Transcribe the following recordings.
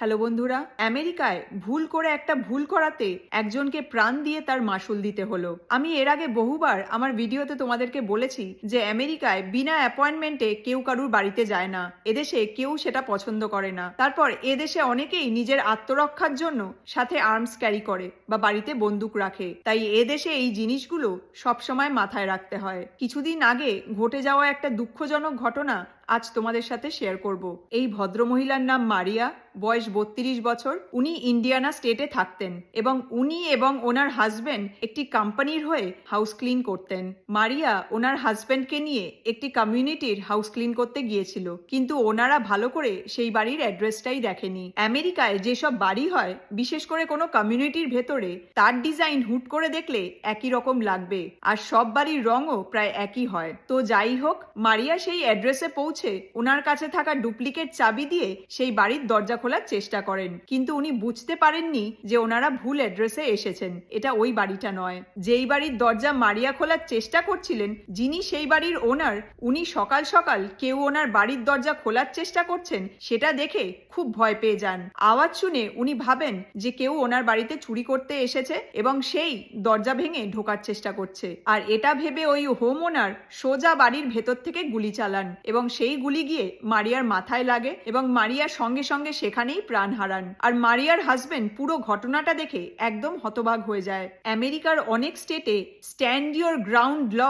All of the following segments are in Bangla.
হ্যালো বন্ধুরা, আমেরিকায় ভুল করে একটা ভুল করাতে একজনকে প্রাণ দিয়ে তার মাসুল দিতে হলো। আমি এর আগে বহুবার আমার ভিডিওতে তোমাদেরকে বলেছি যে আমেরিকায় বিনা অ্যাপয়েন্টমেন্টে কেউ কারুর বাড়িতে যায় না। এদেশে কেউ সেটা পছন্দ করে না। তারপর এদেশে অনেকেই নিজের আত্মরক্ষার জন্য সাথে আর্মস ক্যারি করে বা বাড়িতে বন্দুক রাখে। তাই এদেশে এই জিনিসগুলো সবসময় মাথায় রাখতে হয়। কিছুদিন আগে ঘটে যাওয়া একটা দুঃখজনক ঘটনা আজ তোমাদের সাথে শেয়ার করব। এই ভদ্রমহিলার নাম মারিয়া, বয়স 32 বছর। উনি ইন্ডিয়ানা স্টেটে থাকতেন এবং উনি এবং ওনার হাজবেন্ড একটি কোম্পানির হয়ে হাউস ক্লিন করতেন। মারিয়া ওনার হাজবেন্ডকে নিয়ে একটি কমিউনিটির হাউস ক্লিন করতে গিয়েছিল, কিন্তু ওনারা ভালো করে সেই বাড়ির অ্যাড্রেসটাই দেখেনি। আমেরিকায় যেসব বাড়ি হয়, বিশেষ করে কোনো কমিউনিটির ভেতরে, তার ডিজাইন হুট করে দেখলে একই রকম লাগবে, আর সব বাড়ির রঙও প্রায় একই হয়। তো যাই হোক, মারিয়া সেই অ্যাড্রেসে পৌঁছে ওনার কাছে থাকা ডুপ্লিকেট চাবি দিয়ে সেই বাড়ির দরজা খোলার চেষ্টা করেন, কিন্তু উনি বুঝতে পারেননি যে ওনারা ভুল অ্যাড্রেসে এসেছেন। এটা ওই বাড়িটা নয়। যেই বাড়ির দরজা মারিয়া খোলার চেষ্টা করছিলেন, যিনি সেই বাড়ির ওনার, উনি সকাল সকাল কেউ ওনার বাড়ির দরজা খোলার চেষ্টা করছেন সেটা দেখে খুব ভয় পেয়ে যান। আওয়াজ শুনে উনি ভাবেন যে কেউ ওনার বাড়িতে চুরি করতে এসেছে এবং সেই দরজা ভেঙে ঢোকার চেষ্টা করছে। আর এটা ভেবে ওই হোম ওনার সোজা বাড়ির ভেতর থেকে গুলি চালান এবং সেই গুলি গিয়ে মারিয়ার মাথায় লাগে এবং মারিয়ার সঙ্গে সঙ্গে সেখানেই প্রাণ হারান। আর মারিয়ার হাজবেন্ড পুরো ঘটনাটা দেখে একদম হতবাক হয়ে যায়। আমেরিকার অনেক স্টেটে স্ট্যান্ড ইয়োর গ্রাউন্ড ল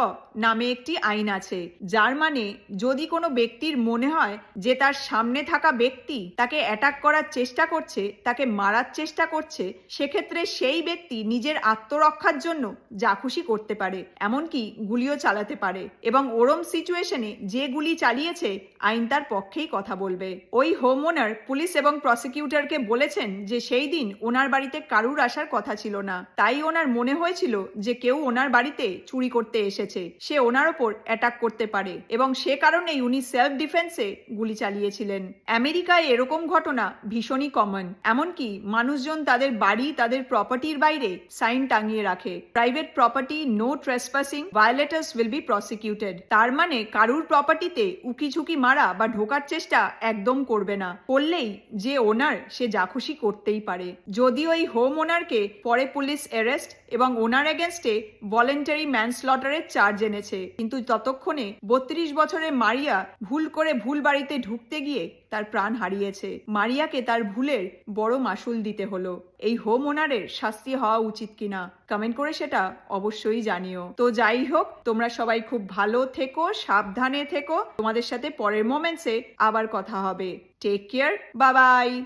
নামে একটি আইন আছে, যার মানে যদি কোনো ব্যক্তির মনে হয় যে তার সামনে থাকা ব্যক্তি তাকে অ্যাটাক করার চেষ্টা করছে, তাকে মারার চেষ্টা করছে, সেক্ষেত্রে সেই ব্যক্তি নিজের আত্মরক্ষার জন্য যা খুশি করতে পারে, এমনকি গুলিও চালাতে পারে। এবং ওরম সিচুয়েশনে যে গুলি চালিয়েছে আইন তার পক্ষেই কথা বলবে। ওই হোম ওনার পুলিশ এবং প্রসিকিউটরকে বলেছেন যে সেই দিন ওনার বাড়িতে কারুর আসার কথা ছিল না, তাই ওনার মনে হয়েছিল যে কেউ ওনার বাড়িতে চুরি করতে এসেছে, সে ওনার ওপর অ্যাটাক করতে পারে এবং সে কারণেই উনি সেলফ ডিফেন্সে গুলি চালিয়েছিলেন। আমেরিকায় এরকম ঘটনা ভীষণই কমন। এমনকি মানুষজন তাদের বাড়ি, তাদের প্রপার্টির বাইরে সাইন টাঙিয়ে রাখে, private property no trespassing, violators will be prosecuted. তার মানে কারুর প্রপার্টিতে উকিঝুঁকি মারা বা ঢোকার চেষ্টা একদম করবে না। করলেই যে ওনার, সে যা খুশি করতেই পারে। যদি ওই হোম ওনারকে পরে পুলিশ অ্যারেস্ট এবং ওনার এগেনস্টে ভলেন্টারি ম্যানস্লটারের চার্জ এনেছে, কিন্তু ততক্ষণে 32 বছরের মারিয়া ভুল করে ভুল বাড়িতে ঢুকতে গিয়ে তার প্রাণ হারিয়েছে। মারিয়াকে তার ভুলের বড় মাসুল দিতে হলো। এই হোম ওনারের শাস্তি হওয়া উচিত কিনা কমেন্ট করে সেটা অবশ্যই জানিও। তো যাই হোক, তোমরা সবাই খুব ভালো থেকো, সাবধানে থেকো। তোমাদের সাথে পরের মোমেন্টসে আবার কথা হবে। Take care, bye by.